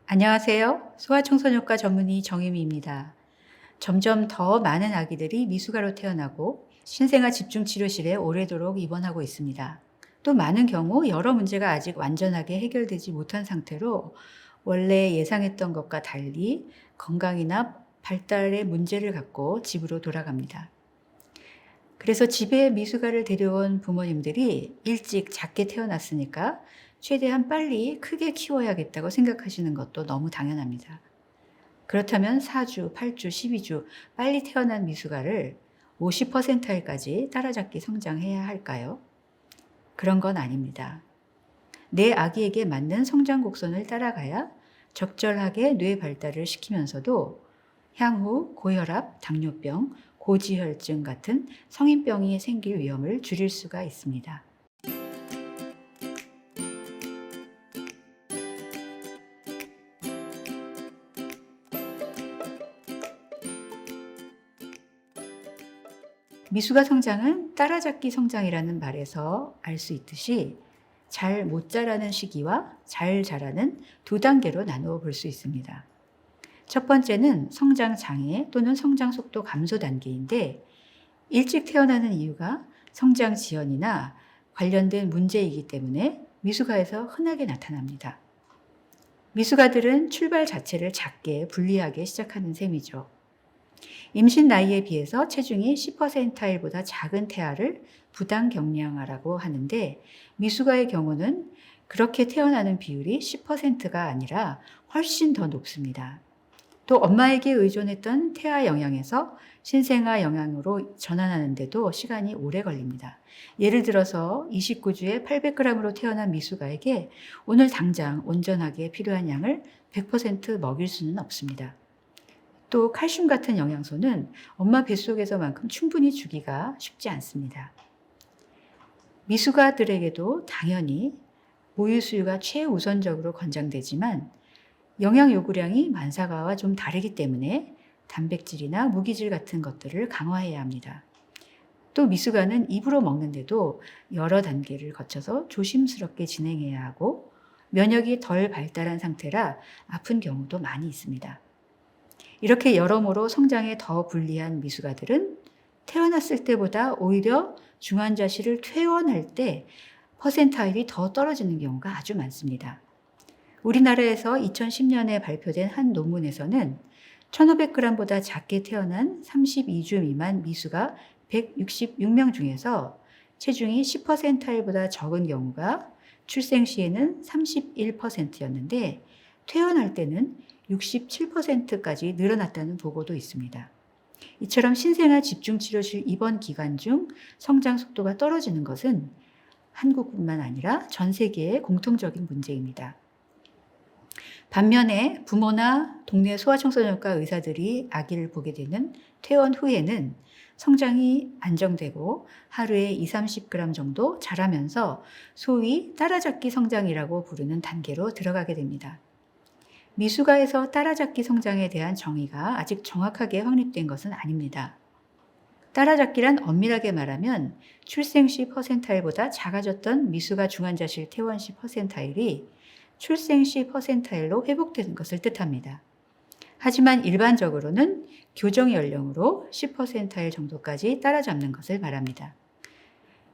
안녕하세요. 소아청소년과 전문의 정유미입니다. 점점 더 많은 아기들이 미숙아로 태어나고 신생아 집중치료실에 오래도록 입원하고 있습니다. 또 많은 경우 여러 문제가 아직 완전하게 해결되지 못한 상태로 원래 예상했던 것과 달리 건강이나 발달에 문제를 갖고 집으로 돌아갑니다. 그래서 집에 미숙아를 데려온 부모님들이 일찍 작게 태어났으니까 최대한 빨리 크게 키워야겠다고 생각하시는 것도 너무 당연합니다. 그렇다면 4주, 8주, 12주 빨리 태어난 미숙아를 50%알까지 따라잡기 성장해야 할까요? 그런 건 아닙니다. 내 아기에게 맞는 성장 곡선을 따라가야 적절하게 뇌 발달을 시키면서도 향후 고혈압, 당뇨병, 고지혈증 같은 성인병이 생길 위험을 줄일 수가 있습니다. 미숙아 성장은 따라잡기 성장이라는 말에서 알 수 있듯이 잘 못 자라는 시기와 잘 자라는 두 단계로 나누어 볼 수 있습니다. 첫 번째는 성장 장애 또는 성장 속도 감소 단계인데 일찍 태어나는 이유가 성장 지연이나 관련된 문제이기 때문에 미숙아에서 흔하게 나타납니다. 미숙아들은 출발 자체를 작게 불리하게 시작하는 셈이죠. 임신 나이에 비해서 체중이 10%일보다 작은 태아를 부당 경량아라고 하는데 미숙아의 경우는 그렇게 태어나는 비율이 10%가 아니라 훨씬 더 높습니다. 또 엄마에게 의존했던 태아 영양에서 신생아 영양으로 전환하는데도 시간이 오래 걸립니다. 예를 들어서 29주에 800g으로 태어난 미숙아에게 오늘 당장 온전하게 필요한 양을 100% 먹일 수는 없습니다. 또 칼슘 같은 영양소는 엄마 뱃속에서만큼 충분히 주기가 쉽지 않습니다. 미숙아들에게도 당연히 모유 수유가 최우선적으로 권장되지만 영양 요구량이 만사가와 좀 다르기 때문에 단백질이나 무기질 같은 것들을 강화해야 합니다. 또 미숙아는 입으로 먹는데도 여러 단계를 거쳐서 조심스럽게 진행해야 하고 면역이 덜 발달한 상태라 아픈 경우도 많이 있습니다. 이렇게 여러모로 성장에 더 불리한 미숙아들은 태어났을 때보다 오히려 중환자실을 퇴원할 때 퍼센타일이 더 떨어지는 경우가 아주 많습니다. 우리나라에서 2010년에 발표된 한 논문에서는 1500g보다 작게 태어난 32주 미만 미숙아 166명 중에서 체중이 10%일보다 적은 경우가 출생 시에는 31%였는데 퇴원할 때는 67%까지 늘어났다는 보고도 있습니다. 이처럼 신생아 집중치료실 입원 기간 중 성장 속도가 떨어지는 것은 한국뿐만 아니라 전 세계의 공통적인 문제입니다. 반면에 부모나 동네 소아청소년과 의사들이 아기를 보게 되는 퇴원 후에는 성장이 안정되고 하루에 20-30g 정도 자라면서 소위 따라잡기 성장이라고 부르는 단계로 들어가게 됩니다. 미숙아에서 따라잡기 성장에 대한 정의가 아직 정확하게 확립된 것은 아닙니다. 따라잡기란 엄밀하게 말하면 출생 시 퍼센타일보다 작아졌던 미숙아 중환자실 퇴원 시 퍼센타일이 출생 시 퍼센타일로 회복되는 것을 뜻합니다. 하지만 일반적으로는 교정 연령으로 10%일 정도까지 따라잡는 것을 말합니다.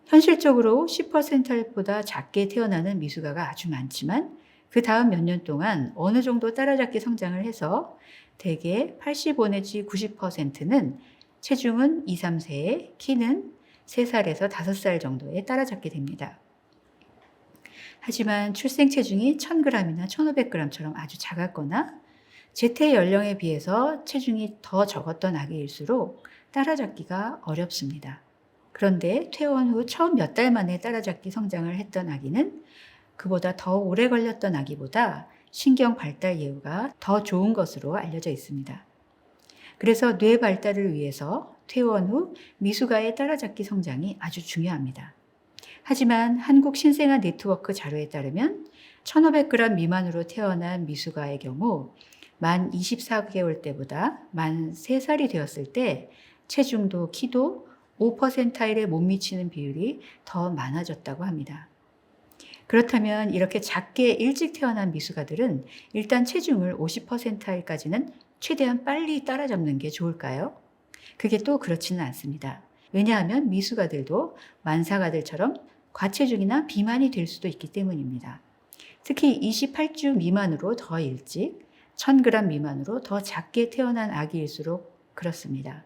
현실적으로 10%보다 작게 태어나는 미숙아가 아주 많지만 그 다음 몇 년 동안 어느 정도 따라잡기 성장을 해서 대개 85 내지 90%는 체중은 2, 3세에 키는 3살에서 5살 정도에 따라잡게 됩니다. 하지만 출생 체중이 1000g이나 1500g처럼 아주 작았거나 재태 연령에 비해서 체중이 더 적었던 아기일수록 따라잡기가 어렵습니다. 그런데 퇴원 후 처음 몇 달 만에 따라잡기 성장을 했던 아기는 그보다 더 오래 걸렸던 아기보다 신경 발달 예후가 더 좋은 것으로 알려져 있습니다. 그래서 뇌 발달을 위해서 퇴원 후 미숙아의 따라잡기 성장이 아주 중요합니다. 하지만 한국 신생아 네트워크 자료에 따르면 1500g 미만으로 태어난 미숙아의 경우 만 24개월 때보다 만 3살이 되었을 때 체중도 키도 5%일에 못 미치는 비율이 더 많아졌다고 합니다. 그렇다면 이렇게 작게 일찍 태어난 미숙아들은 일단 체중을 50%까지는 최대한 빨리 따라잡는 게 좋을까요? 그게 또 그렇지는 않습니다. 왜냐하면 미숙아들도 만삭아들처럼 과체중이나 비만이 될 수도 있기 때문입니다. 특히 28주 미만으로 더 일찍, 1000g 미만으로 더 작게 태어난 아기일수록 그렇습니다.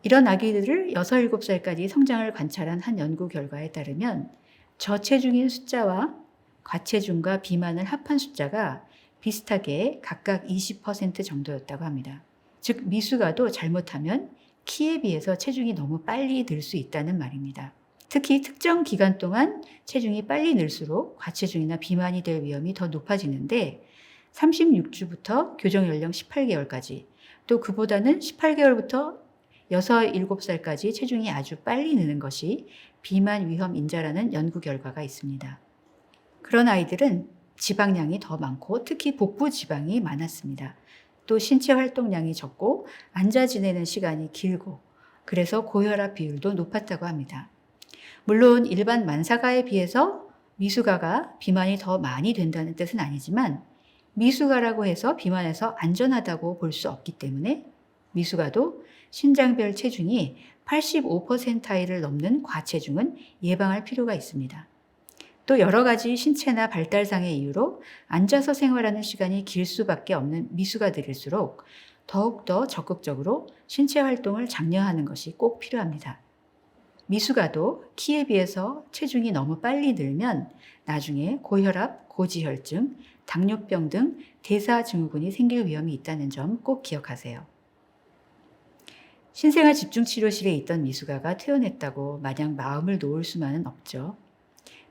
이런 아기들을 6, 7살까지 성장을 관찰한 한 연구 결과에 따르면 저체중인 숫자와 과체중과 비만을 합한 숫자가 비슷하게 각각 20% 정도였다고 합니다. 즉 미숙아도 잘못하면 키에 비해서 체중이 너무 빨리 늘 수 있다는 말입니다. 특히 특정 기간 동안 체중이 빨리 늘수록 과체중이나 비만이 될 위험이 더 높아지는데 36주부터 교정 연령 18개월까지 또 그보다는 18개월부터 6, 7살까지 체중이 아주 빨리 느는 것이 비만 위험 인자라는 연구 결과가 있습니다. 그런 아이들은 지방량이 더 많고 특히 복부 지방이 많았습니다. 또 신체 활동량이 적고 앉아 지내는 시간이 길고 그래서 고혈압 비율도 높았다고 합니다. 물론 일반 만삭아에 비해서 미숙아가 비만이 더 많이 된다는 뜻은 아니지만 미숙아라고 해서 비만에서 안전하다고 볼 수 없기 때문에 미숙아도 신장별 체중이 85%를 넘는 과체중은 예방할 필요가 있습니다. 또 여러 가지 신체나 발달상의 이유로 앉아서 생활하는 시간이 길 수밖에 없는 미숙아들일수록 더욱더 적극적으로 신체 활동을 장려하는 것이 꼭 필요합니다. 미숙아도 키에 비해서 체중이 너무 빨리 늘면 나중에 고혈압, 고지혈증, 당뇨병 등 대사증후군이 생길 위험이 있다는 점 꼭 기억하세요. 신생아 집중치료실에 있던 미숙아가 퇴원했다고 마냥 마음을 놓을 수만은 없죠.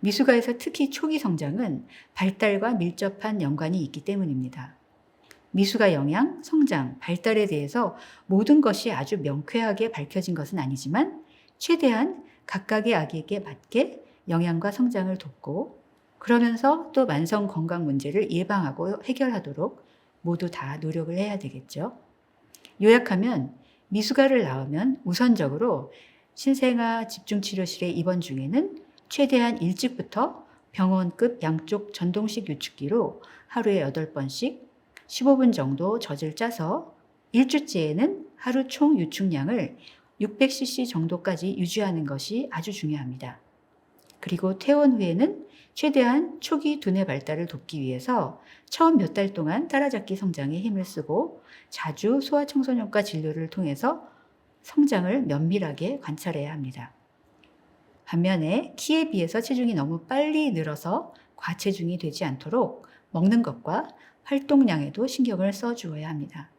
미숙아에서 특히 초기 성장은 발달과 밀접한 연관이 있기 때문입니다. 미숙아 영양, 성장, 발달에 대해서 모든 것이 아주 명쾌하게 밝혀진 것은 아니지만 최대한 각각의 아기에게 맞게 영양과 성장을 돕고 그러면서 또 만성 건강 문제를 예방하고 해결하도록 모두 다 노력을 해야 되겠죠. 요약하면 미숙아를 낳으면 우선적으로 신생아 집중치료실에 입원 중에는 최대한 일찍부터 병원급 양쪽 전동식 유축기로 하루에 8번씩 15분 정도 젖을 짜서 일주째에는 하루 총 유축량을 600cc 정도까지 유지하는 것이 아주 중요합니다. 그리고 퇴원 후에는 최대한 초기 두뇌 발달을 돕기 위해서 처음 몇 달 동안 따라잡기 성장에 힘을 쓰고 자주 소아청소년과 진료를 통해서 성장을 면밀하게 관찰해야 합니다. 반면에 키에 비해서 체중이 너무 빨리 늘어서 과체중이 되지 않도록 먹는 것과 활동량에도 신경을 써주어야 합니다.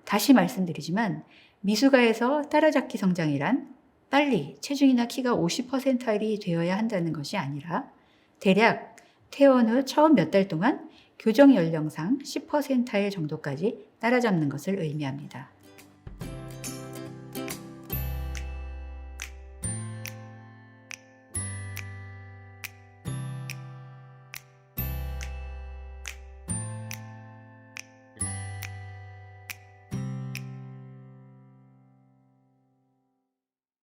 다시 말씀드리지만 미숙아에서 따라잡기 성장이란 빨리 체중이나 키가 50%이 되어야 한다는 것이 아니라 대략 퇴원 후 처음 몇 달 동안 교정 연령상 10%일 정도까지 따라잡는 것을 의미합니다.